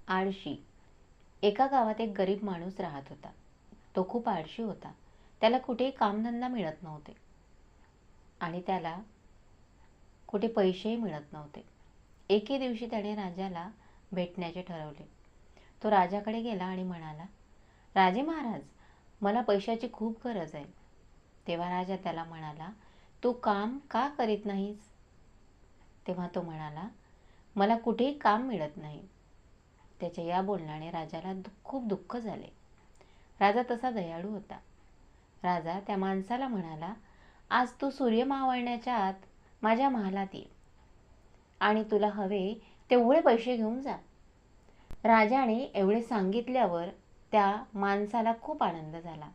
आळशी. एका गावात एक गरीब माणूस राहत होता. तो खूप आळशी होता. त्याला कुठेही कामधंदा मिळत नव्हते आणि त्याला कुठे पैसेही मिळत नव्हते. एके दिवशी त्याने राजाला भेटण्याचे ठरवले. तो राजाकडे गेला आणि म्हणाला, राजे महाराज, मला पैशाची खूप गरज आहे. तेव्हा राजा त्याला म्हणाला, तू काम का करीत नाहीस? तेव्हा तो म्हणाला, मला कुठेही काम मिळत नाही. त्याच्या या बोलण्याने राजाला खूप दुःख झाले. राजा तसा दयाळू होता. राजा त्या माणसाला म्हणाला, आज तू सूर्य मावळण्याच्या आत माझ्या महालात ये आणि तुला हवे तेवढे पैसे घेऊन जा. राजाने एवढे सांगितल्यावर त्या माणसाला खूप आनंद झाला.